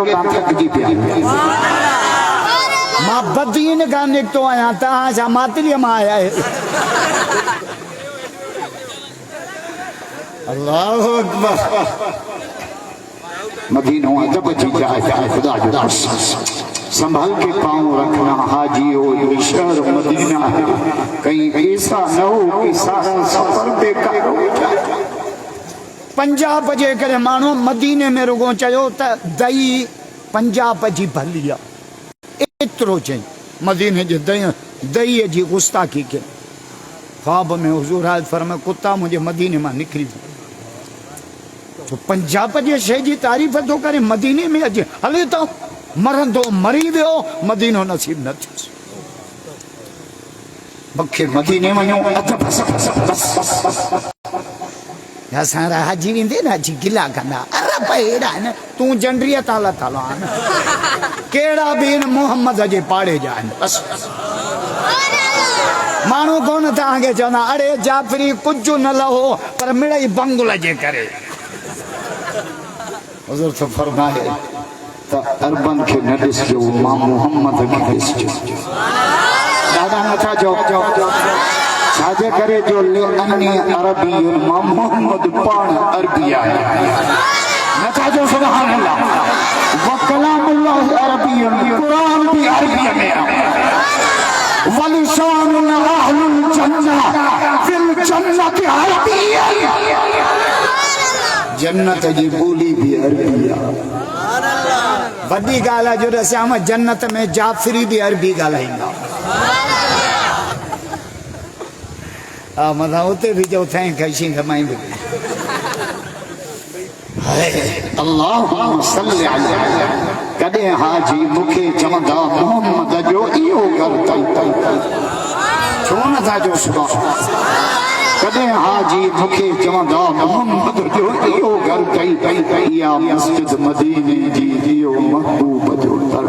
थो ता थकजी पिया मां बदीन का निकतो आया ता जा मातरी में आया है अल्लाह अकबर मदीना जब जी जाए खुदा जो संभाल के पाँव रखना हाजी हो ये शहर मदीना है कहीं ऐसा न हो कि सारा सफर बेकार हो जाए पंजाब जे करे मानो मदीने में रुगो चयो त दही पंजाब जी भली आहे एतिरो चई मदीने जे दही जी गुस्ताखी के ख्वाब में हुजूर हाल फरमाए कुत्ता मुझे मदीने में निकरी तो पंजाब जे शइ जी तारीफ़ थो करे मदीने में अचे हले तो मरंदो मरी वियो मदीनो नसीब न थियुसि मूंखे मदीने वञो असां हाजी वेंदे न अची गिला कंदा अरब अहिड़ा आहिनि तूं जंडरीअ ताला ताला आहिनि कहिड़ा बि आहिनि मोहम्मद जे पाड़े जा आहिनि बसि माण्हू कोन तव्हांखे चवंदा अड़े जाफ़री कुझु न लहो पर मिड़ई बंगुल जे करे हुज़ूर तो फरमाए त अरबन के न ॾिसजो मां मोहम्मद खे ॾिसजो ॾाढा नथा चओ छाजे करे जो लिअन्नी अरबी मां मोहम्मद पाण अरबी आहे नथा चओ सुभान अल्लाह व कलामुल्लाह अरबी कुरान भी अरबी में आहे वलिशान अहलुल जन्नह फिल जन्नत अरबी जन्नत जी बोली भी अरबी आहे वॾी ॻाल्हि आहे जो असां जन्नत में जाफ़री भी अरबी ॻाल्हाईंदा हा मथां उते बि चओ थैंक खैशी कमाई बि अल्लाहुम्मा सल्ली अलैहि कॾहिं हाजी मूंखे चवंदा मोहम्मद जो इहो घर छो नथा चओ सुभाणे कॾहिं हाजी मूंखे चवंदा मोहम्मद जो इहो घर इहा मस्जिद मदीने जी इहो महबूब जो दर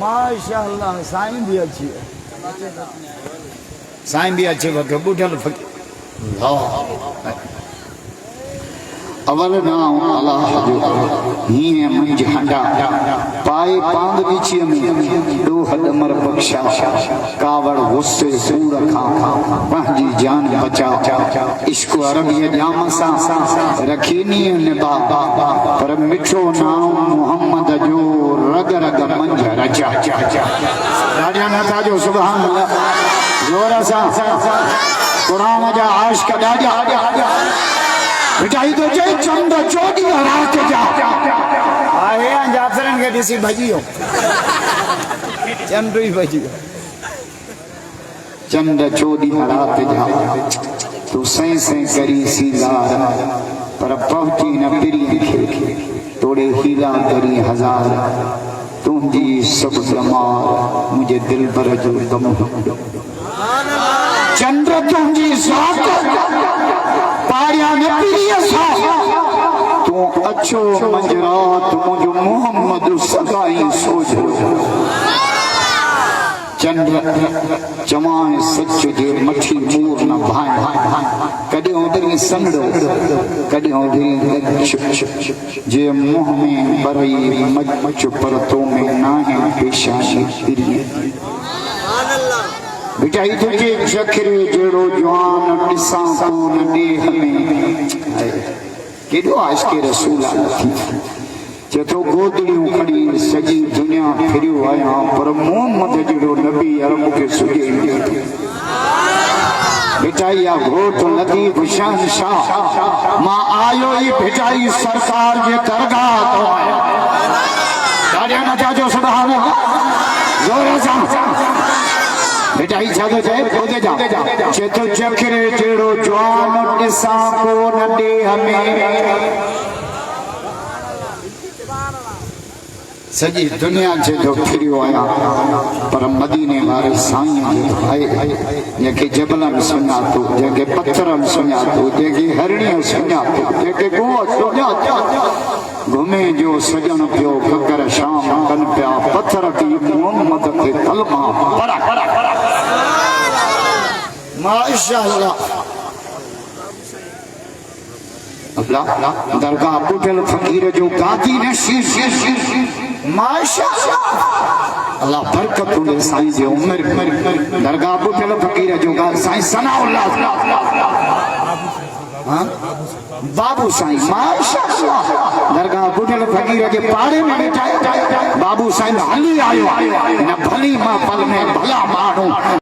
माशाअल्लाह साईं भी अच्छी है साईं भी अच्छे वक्त बुढ़ल अवल नाम अल्लाह जो हिए मंज हंडा पाए पांग बिछी में दो हदमर बख्शा कावड़ गुस्से सूर खा पंहिंजी जान बचा इश्क अरबी जाम सा रखीनी निभा पर मिठो नाम मोहम्मद जो रग रग मंज रचा राजा नथा जो सुभान अल्लाह जोर सा कुरान जा आशिक राजा मिठाई तो जय चंद चोदी रात जा आए जाफरन के दिसी भजियो चंद ही भजियो चंद चोदी रात जा तो सै सै करी सीलार पर पहुंची न पिरी तोड़े हीला करी हजार तुंजी सब जमार मुझे दिल पर जो गम चंद्र तुंजी साथ पारिया ने पिरिया सा तू अच्छो मंजरात मुझे मोहम्मद सगाई सोच चंद्र चमाए सच जे मठी मूर न भाई कदे उधर संगड़ो कदे उधर जे मुंह में बरई मच पर तो में ना है पेशानी पिरी मिठाई तुझे जखरे जड़ो जवान दिसा को न देह में केडो आशिक रसूल थी जेतो गोदड़ियों खड़ी सजी दुनिया फिरियो आया पर मोहम्मद जड़ो नबी अरब के सुजे मिठाई या घोट लतीफ शहंशाह मां आयो ही मिठाई सरकार जे दरगाह तो आया दादा न जाजो सुभान अल्लाह जोर से मिठाई छादो जाए खोदे जा चेतो चखरे जेड़ो जवान दिसा को न दे हमें सजी दुनिया जे तो फिरियो आया पर मदीने वारे साईं जेके जबलन सुञातो, जेके पत्थरन सुञातो, जेके हरणियां सुञातो, जेके गोह सुञातो, घुमे जो सजन पियो ककर शाम कन पिया पत्थर की मोहम्मद के कलमा पढ़ा। माशाअल्लाह दरगाह बुढ़ल फकीर जो गादी नशीर माशाअल्लाह अल्लाह बरकत दे साईं जे उम्र दरगाह बुढ़ल फकीर जो गादी साईं सनाउल्लाह हां बाबू साईं माशाअल्लाह दरगाह बुढ़ल फकीर के पाड़े में बैठा बाबू साईं हली आयो न भली मां पल में भला माण्हू